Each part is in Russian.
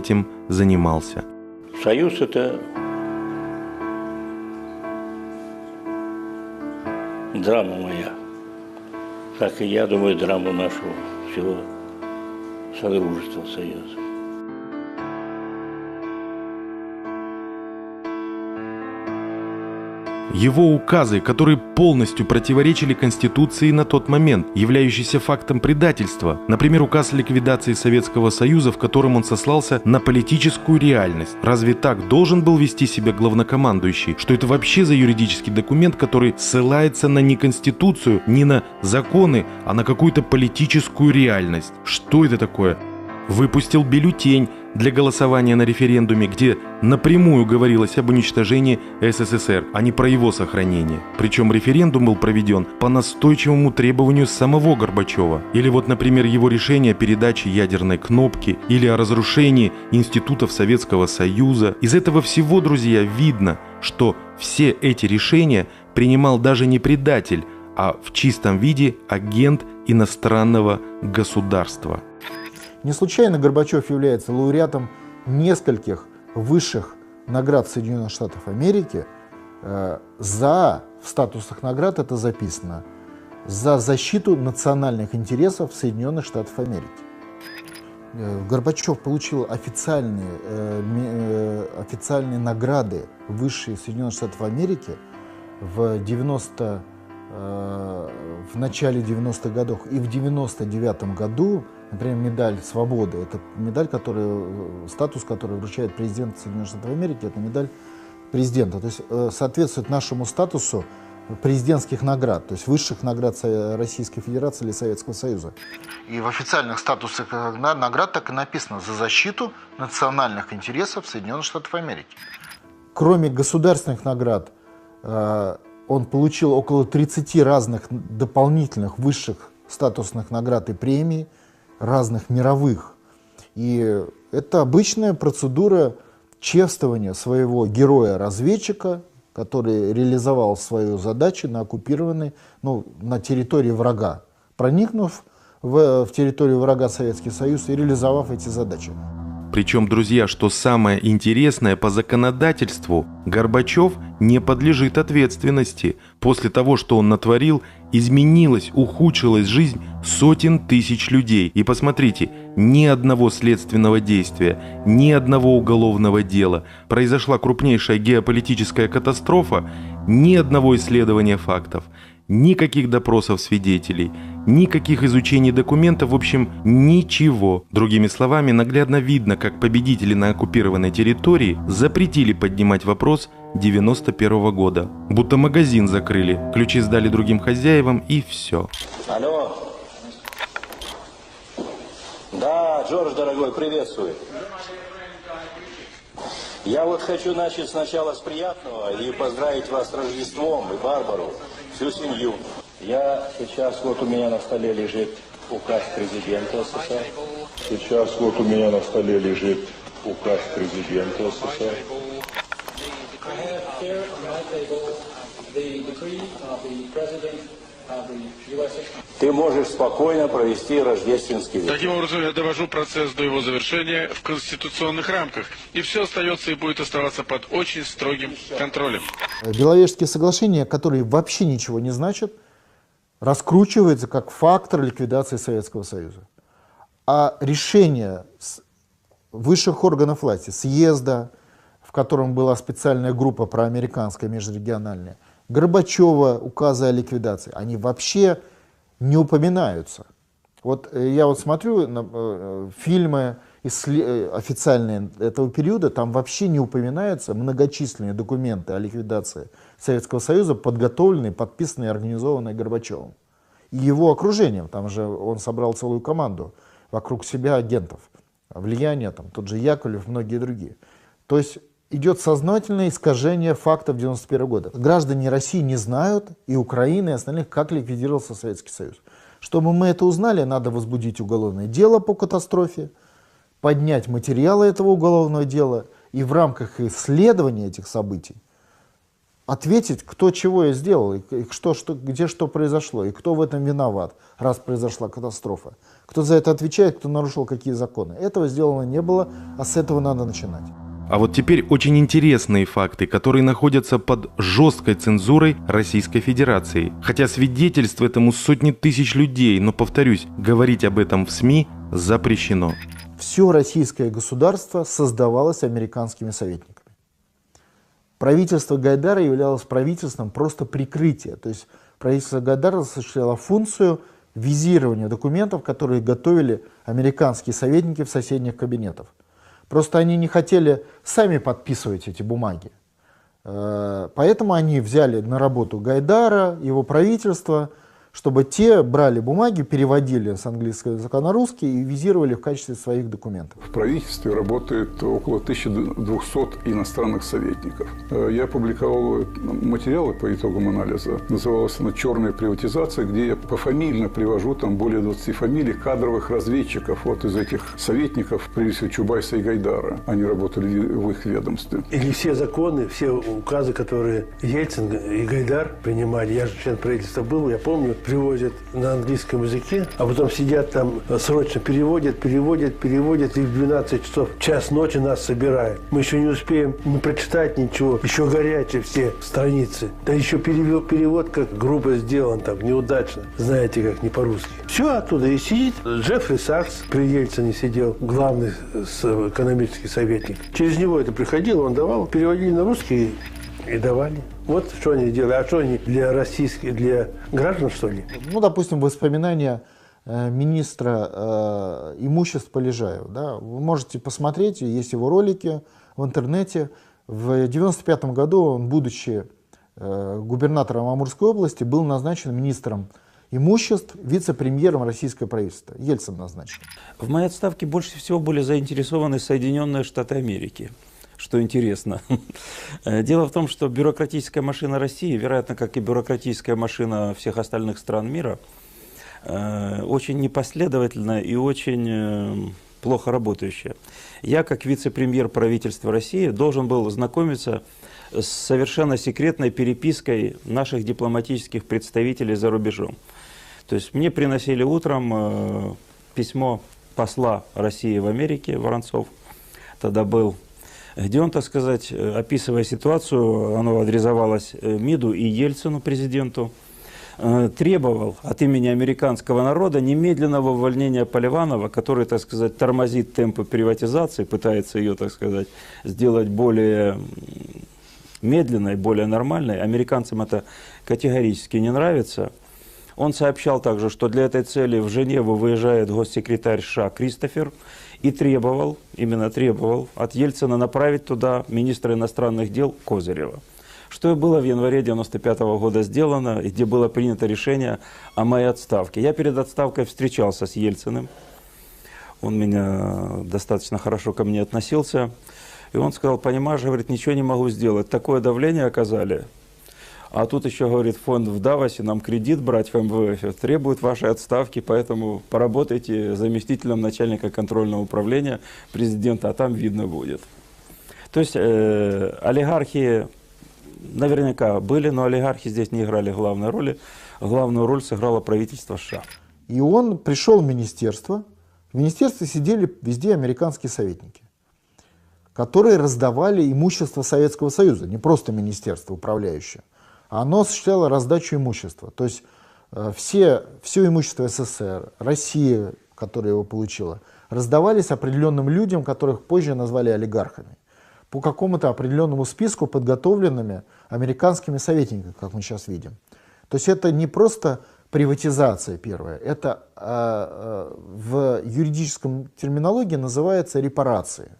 этим занимался. Союз – это драма моя. Как и я думаю, драма нашего всего Содружества Союза. Его указы, которые полностью противоречили Конституции на тот момент, являющийся фактом предательства, например, указ о ликвидации Советского Союза, в котором он сослался на политическую реальность. Разве так должен был вести себя главнокомандующий? Что это вообще за юридический документ, который ссылается на не Конституцию, не на законы, а на какую-то политическую реальность? Что это такое? Выпустил бюллетень для голосования на референдуме, где напрямую говорилось об уничтожении СССР, а не про его сохранение. Причем референдум был проведен по настойчивому требованию самого Горбачева. Или вот, например, его решение о передаче ядерной кнопки, или о разрушении институтов Советского Союза. Из этого всего, друзья, видно, что все эти решения принимал даже не предатель, а в чистом виде агент иностранного государства. Не случайно Горбачев является лауреатом нескольких высших наград Соединенных Штатов Америки. В статусах наград это записано за защиту национальных интересов Соединенных Штатов Америки. Горбачев получил официальные награды высшие Соединенных Штатов Америки в начале 90-х годов и в 99-м году. Например, медаль свободы. Это медаль, статус которой вручает президент Соединенных Штатов Америки, это медаль президента. То есть соответствует нашему статусу президентских наград, то есть высших наград Российской Федерации или Советского Союза. И в официальных статусах наград так и написано: за защиту национальных интересов Соединенных Штатов Америки. Кроме государственных наград, он получил около 30 разных дополнительных высших статусных наград и премий, разных мировых. И это обычная процедура чествования своего героя-разведчика, который реализовал свою задачу на оккупированной, на территории врага, проникнув в территорию врага Советский Союз и реализовав эти задачи. Причем, друзья, что самое интересное, по законодательству Горбачев не подлежит ответственности. После того, что он натворил, изменилась, ухудшилась жизнь сотен тысяч людей. И посмотрите, ни одного следственного действия, ни одного уголовного дела. Произошла крупнейшая геополитическая катастрофа, ни одного исследования фактов. Никаких допросов свидетелей, никаких изучений документов, в общем, ничего. Другими словами, наглядно видно, как победители на оккупированной территории запретили поднимать вопрос 91-го года. Будто магазин закрыли, ключи сдали другим хозяевам и все. Алло. Да, Джордж, дорогой, приветствую. Я вот хочу начать сначала с приятного и поздравить вас с Рождеством и Барбару, всю семью. Я сейчас, вот у меня на столе лежит указ президента СССР. Сейчас вот у меня на столе лежит указ президента СССР. Ты можешь спокойно провести рождественский вечер. Таким образом, я довожу процесс до его завершения в конституционных рамках. И все остается и будет оставаться под очень строгим контролем. Беловежские соглашения, которые вообще ничего не значат, раскручиваются как фактор ликвидации Советского Союза. А решение высших органов власти, съезда, в котором была специальная группа проамериканская, межрегиональная, Горбачева, указы о ликвидации, они вообще не упоминаются. Вот я вот смотрю на фильмы официальные этого периода, там вообще не упоминаются многочисленные документы о ликвидации Советского Союза, подготовленные, подписанные и организованные Горбачевым. И его окружением, там же он собрал целую команду вокруг себя агентов, влияние, там тот же Яковлев, многие другие. То есть идет сознательное искажение фактов 91 года. Граждане России не знают, и Украины, и остальных, как ликвидировался Советский Союз. Чтобы мы это узнали, надо возбудить уголовное дело по катастрофе, поднять материалы этого уголовного дела и в рамках исследования этих событий ответить, кто чего и сделал, и где что произошло, и кто в этом виноват, раз произошла катастрофа. Кто за это отвечает, кто нарушил какие законы. Этого сделано не было, а с этого надо начинать. А вот теперь очень интересные факты, которые находятся под жесткой цензурой Российской Федерации. Хотя свидетельств этому сотни тысяч людей, но, повторюсь, говорить об этом в СМИ запрещено. Все российское государство создавалось американскими советниками. Правительство Гайдара являлось правительством просто прикрытия. То есть правительство Гайдара осуществляло функцию визирования документов, которые готовили американские советники в соседних кабинетах. Просто они не хотели сами подписывать эти бумаги. Поэтому они взяли на работу Гайдара, его правительство, чтобы те брали бумаги, переводили с английского языка на русский и визировали в качестве своих документов. В правительстве работает около 1200 иностранных советников. Я опубликовал материалы по итогам анализа. Называлась она «Черная приватизация», где я пофамильно привожу там более 20 фамилий кадровых разведчиков вот из этих советников, прежде всего Чубайса и Гайдара. Они работали в их ведомстве. Или все законы, все указы, которые Ельцин и Гайдар принимали, я же член правительства был, я помню, привозят на английском языке, а потом сидят там, срочно переводят, и в 12 часов, час ночи нас собирают. Мы еще не успеем не прочитать ничего, еще горячие все страницы. Да еще перевод как грубо сделан, там, неудачно. Знаете, как не по-русски. Все оттуда и сидит. Джеффри Сакс при Ельцине сидел, главный экономический советник. Через него это приходило, он давал, переводили на русский и давали. Вот что они делали. А что они для российских, для граждан, что ли? Ну, допустим, воспоминания министра имуществ Полежаева. Да? Вы можете посмотреть, есть его ролики в интернете. В 1995 году он, будучи губернатором Амурской области, был назначен министром имуществ, вице-премьером российского правительства. Ельцин назначен. В моей отставке больше всего были заинтересованы Соединенные Штаты Америки. Что интересно. Дело в том, что бюрократическая машина России, вероятно, как и бюрократическая машина всех остальных стран мира, очень непоследовательная и очень плохо работающая. Я, как вице-премьер правительства России, должен был знакомиться с совершенно секретной перепиской наших дипломатических представителей за рубежом. То есть мне приносили утром письмо посла России в Америке, Воронцов, тогда был, где он, так сказать, описывая ситуацию, оно адресовалось МИДу и Ельцину, президенту, требовал от имени американского народа немедленного увольнения Поливанова, который, так сказать, тормозит темпы приватизации, пытается ее, так сказать, сделать более медленной, более нормальной. Американцам это категорически не нравится. Он сообщал также, что для этой цели в Женеву выезжает госсекретарь США Кристофер и требовал, именно требовал от Ельцина направить туда министра иностранных дел Козырева. Что и было в январе 1995 года сделано, и где было принято решение о моей отставке. Я перед отставкой встречался с Ельциным, он меня достаточно хорошо ко мне относился, и он сказал: понимаешь, говорит, ничего не могу сделать, такое давление оказали. А тут еще, говорит, фонд в Давосе нам кредит брать в МВФ требует вашей отставки, поэтому поработайте заместителем начальника контрольного управления президента, а там видно будет. То есть олигархи наверняка были, но олигархи здесь не играли главной роли. Главную роль сыграло правительство США. И он пришел в министерство. В министерстве сидели везде американские советники, которые раздавали имущество Советского Союза, не просто министерство управляющее. Оно осуществляло раздачу имущества. То есть все имущество СССР, Россия, которая его получила, раздавались определенным людям, которых позже назвали олигархами, по какому-то определенному списку, подготовленными американскими советниками, как мы сейчас видим. То есть это не просто приватизация первая, это в юридическом терминологии называется репарации.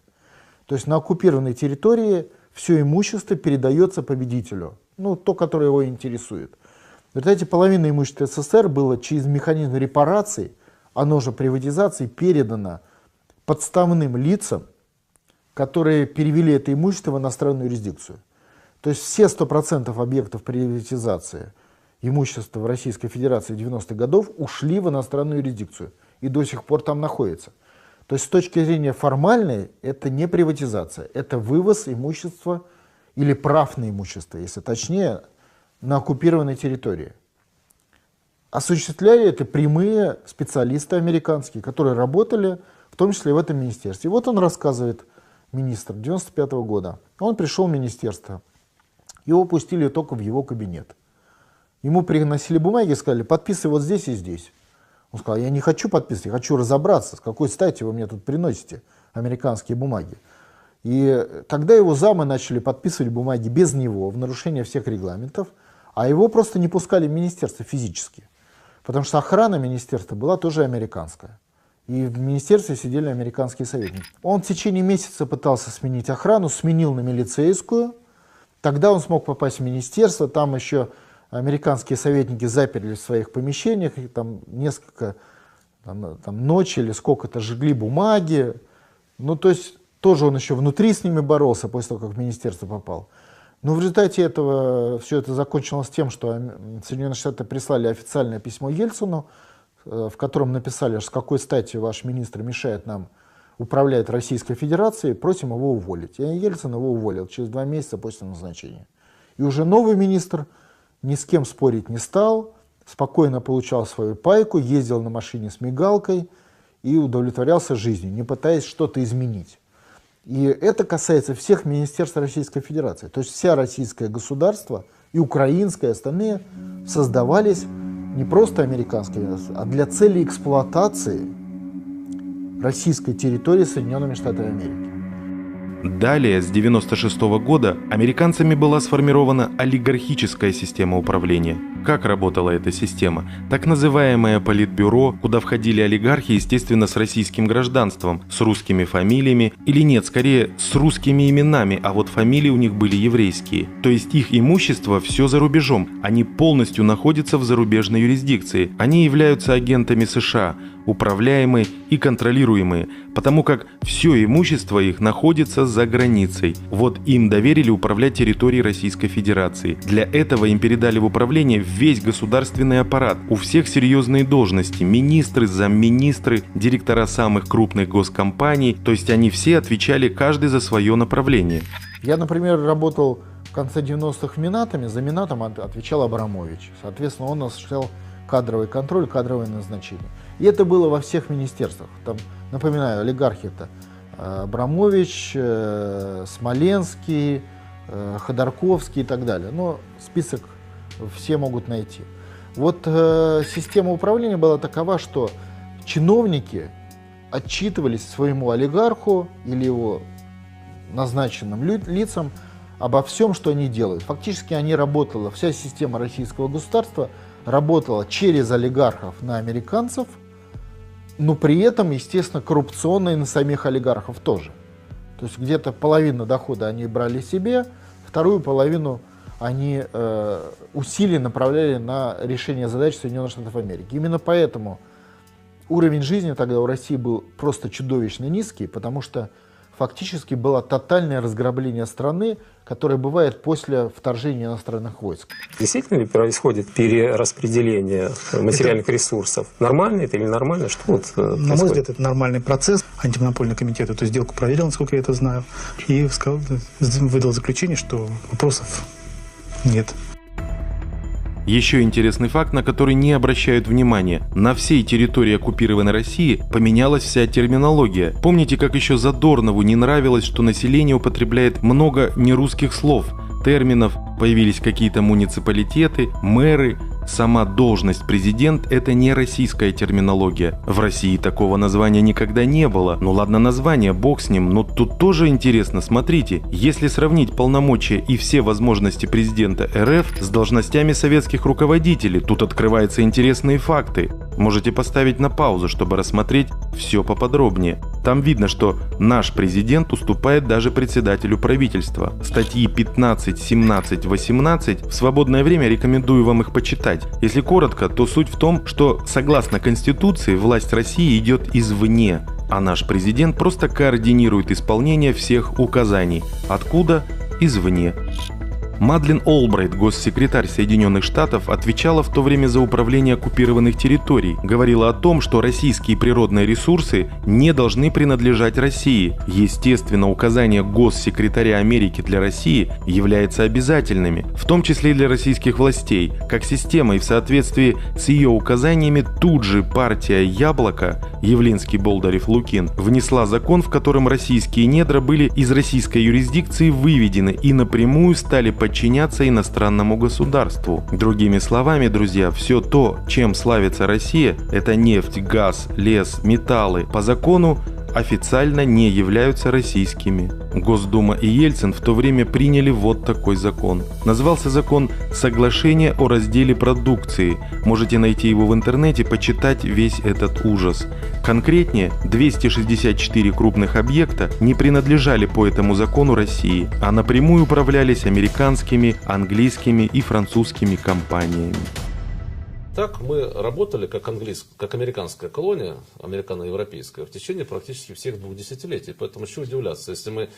То есть на оккупированной территории все имущество передается победителю, ну, то, которое его интересует. В результате половина имущества СССР было через механизм репараций, оно же приватизации, передано подставным лицам, которые перевели это имущество в иностранную юрисдикцию. То есть все 100% объектов приватизации имущества в Российской Федерации 90-х годов ушли в иностранную юрисдикцию и до сих пор там находятся. То есть с точки зрения формальной это не приватизация, это вывоз имущества или прав на имущество, если точнее, на оккупированной территории. Осуществляли это прямые специалисты американские, которые работали в том числе и в этом министерстве. И вот он рассказывает, министр 95-го года. Он пришел в министерство. Его пустили только в его кабинет. Ему приносили бумаги и сказали: подписывай вот здесь и здесь. Он сказал: я не хочу подписывать, я хочу разобраться, с какой стати вы мне тут приносите американские бумаги. И тогда его замы начали подписывать бумаги без него, в нарушение всех регламентов, а его просто не пускали в министерство физически. Потому что охрана министерства была тоже американская. И в министерстве сидели американские советники. Он в течение месяца пытался сменить охрану, сменил на милицейскую. Тогда он смог попасть в министерство, там еще американские советники заперли в своих помещениях, и там несколько ночи или сколько-то жгли бумаги. Ну, то есть тоже он еще внутри с ними боролся после того, как в министерство попал. Но в результате этого все это закончилось тем, что Соединенные Штаты прислали официальное письмо Ельцину, в котором написали, с какой стати ваш министр мешает нам управлять Российской Федерацией, просим его уволить. И Ельцин его уволил через 2 месяца после назначения. И уже новый министр ни с кем спорить не стал, спокойно получал свою пайку, ездил на машине с мигалкой и удовлетворялся жизнью, не пытаясь что-то изменить. И это касается всех министерств Российской Федерации. То есть вся российское государство и украинское, и остальные создавались не просто американскими, а для цели эксплуатации российской территории Соединенными Штатами Америки. Далее, с 1996 года, американцами была сформирована олигархическая система управления. Как работала эта система? Так называемое политбюро, куда входили олигархи, естественно, с российским гражданством, с русскими фамилиями, или нет, скорее, с русскими именами, а вот фамилии у них были еврейские. То есть их имущество все за рубежом, они полностью находятся в зарубежной юрисдикции, они являются агентами США, управляемые и контролируемые, потому как все имущество их находится за границей. Вот им доверили управлять территорией Российской Федерации. Для этого им передали в управление весь государственный аппарат, у всех серьезные должности, министры, замминистры, директора самых крупных госкомпаний, то есть они все отвечали каждый за свое направление. Я, например, работал в конце 90-х в Минатоме, за Минатом отвечал Абрамович. Соответственно, он осуществлял кадровый контроль, кадровое назначение. И это было во всех министерствах. Там, напоминаю, олигархи это Абрамович, Смоленский, Ходорковский и так далее. Но список все могут найти. Вот система управления была такова, что чиновники отчитывались своему олигарху или его назначенным лицам обо всем, что они делают. Фактически они работала, вся система российского государства работала через олигархов на американцев, но при этом, естественно, коррупционно и на самих олигархов тоже. То есть где-то половину дохода они брали себе, вторую половину они усилия направляли на решение задач Соединенных Штатов Америки. Именно поэтому уровень жизни тогда у России был просто чудовищно низкий, потому что фактически было тотальное разграбление страны, которое бывает после вторжения иностранных войск. Действительно ли происходит перераспределение материальных ресурсов? Нормально это или нормально? Что вот происходит? На мой взгляд, это нормальный процесс. Антимонопольный комитет эту сделку проверил, насколько я это знаю, и выдал заключение, что вопросов нет. Еще интересный факт, на который не обращают внимания. На всей территории оккупированной России поменялась вся терминология. Помните, как еще Задорнову не нравилось, что население употребляет много нерусских слов, терминов, появились какие-то муниципалитеты, мэры. Сама должность президент – это не российская терминология. В России такого названия никогда не было. Ну ладно, название, бог с ним, но тут тоже интересно. Смотрите, если сравнить полномочия и все возможности президента РФ с должностями советских руководителей, тут открываются интересные факты. Можете поставить на паузу, чтобы рассмотреть все поподробнее. Там видно, что наш президент уступает даже председателю правительства. Статьи 15, 17, 18 в свободное время рекомендую вам их почитать. Если коротко, то суть в том, что согласно Конституции власть России идет извне, а наш президент просто координирует исполнение всех указаний. Откуда? Извне. Мадлен Олбрайт, госсекретарь Соединенных Штатов, отвечала в то время за управление оккупированных территорий, говорила о том, что российские природные ресурсы не должны принадлежать России. Естественно, указания госсекретаря Америки для России являются обязательными, в том числе и для российских властей. Как система и в соответствии с ее указаниями тут же партия «Яблоко» Явлинский, Болдырев, Лукин внесла закон, в котором российские недра были из российской юрисдикции выведены и напрямую стали подчиняться иностранному государству. Другими словами, друзья, все то, чем славится Россия, это нефть, газ, лес, металлы, по закону официально не являются российскими. Госдума и Ельцин в то время приняли вот такой закон. Назывался закон «Соглашение о разделе продукции». Можете найти его в интернете, почитать весь этот ужас. Конкретнее, 264 крупных объекта не принадлежали по этому закону России, а напрямую управлялись американскими, английскими и французскими компаниями. Так мы работали как американская колония, американо-европейская, в течение практически всех 2 десятилетий. Поэтому чего удивляться, если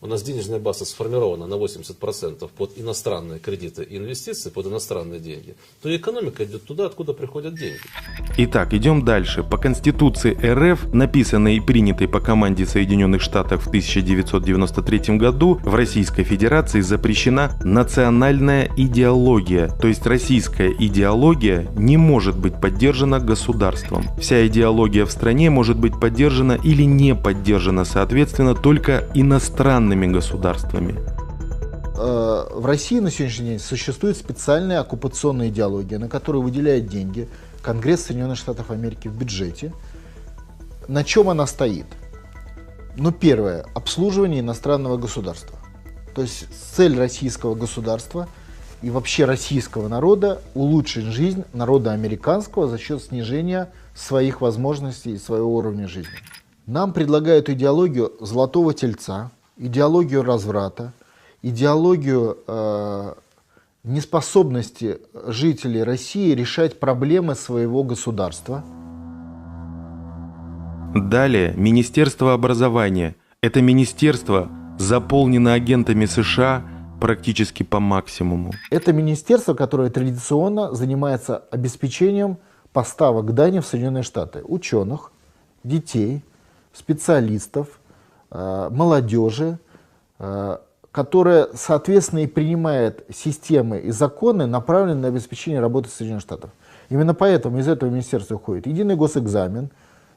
у нас денежная база сформирована на 80% под иностранные кредиты и инвестиции, под иностранные деньги, то и экономика идет туда, откуда приходят деньги. Итак, идем дальше. По Конституции РФ, написанной и принятой по команде Соединенных Штатов в 1993 году, в Российской Федерации запрещена национальная идеология, то есть российская идеология не может быть поддержана государством. Вся идеология в стране может быть поддержана или не поддержана, соответственно, только иностранными государствами. В России на сегодняшний день существует специальная оккупационная идеология, на которую выделяет деньги Конгресс Соединенных Штатов Америки в бюджете. На чем она стоит? Ну, первое, обслуживание иностранного государства. То есть цель российского государства и вообще российского народа улучшить жизнь народа американского за счет снижения своих возможностей и своего уровня жизни. Нам предлагают идеологию золотого тельца, идеологию разврата, идеологию неспособности жителей России решать проблемы своего государства. Далее, Министерство образования. Это министерство заполнено агентами США практически по максимуму. Это министерство, которое традиционно занимается обеспечением поставок дани в Соединенные Штаты. Ученых, детей, специалистов, молодежи, которая, соответственно, и принимает системы и законы, направленные на обеспечение работы Соединенных Штатов. Именно поэтому из этого министерства уходит единый госэкзамен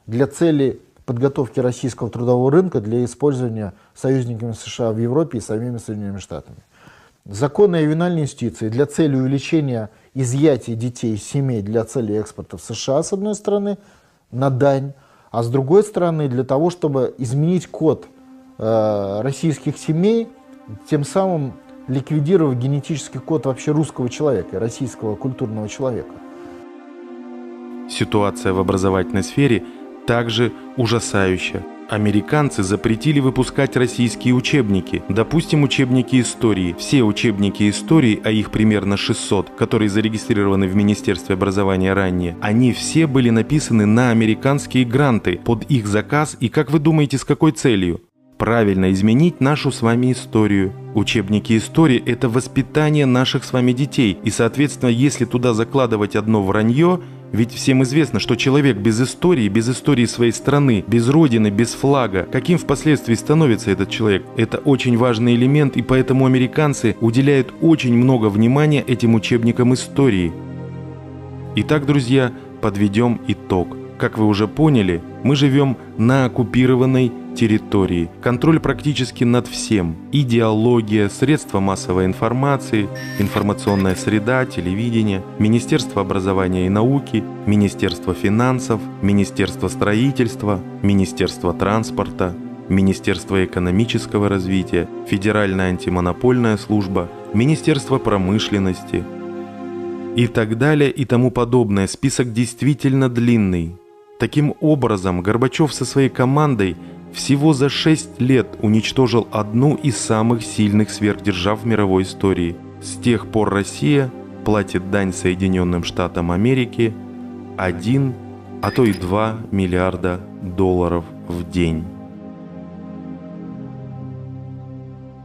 для цели подготовки российского трудового рынка для использования союзниками США в Европе и самими Соединенными Штатами. Законы о ювенальной юстиции для цели увеличения изъятия детей из семей для цели экспорта в США, с одной стороны, на дань, а с другой стороны, для того, чтобы изменить код российских семей, тем самым ликвидировав генетический код вообще русского человека, российского культурного человека. Ситуация в образовательной сфере также ужасающая. Американцы запретили выпускать российские учебники, допустим, учебники истории. Все учебники истории, а их примерно 600, которые зарегистрированы в Министерстве образования ранее, они все были написаны на американские гранты под их заказ, и как вы думаете, с какой целью? Правильно изменить нашу с вами историю. Учебники истории – это воспитание наших с вами детей, и, соответственно, если туда закладывать одно вранье, ведь всем известно, что человек без истории своей страны, без родины, без флага, каким впоследствии становится этот человек? Это очень важный элемент, и поэтому американцы уделяют очень много внимания этим учебникам истории. Итак, друзья, подведем итог. Как вы уже поняли, мы живем на оккупированной территории. Контроль практически над всем. Идеология, средства массовой информации, информационная среда, телевидение, Министерство образования и науки, Министерство финансов, Министерство строительства, Министерство транспорта, Министерство экономического развития, Федеральная антимонопольная служба, Министерство промышленности и так далее и тому подобное. Список действительно длинный. Таким образом, Горбачев со своей командой всего за 6 лет уничтожил одну из самых сильных сверхдержав в мировой истории. С тех пор Россия платит дань Соединенным Штатам Америки 1, а то и 2 миллиарда долларов в день.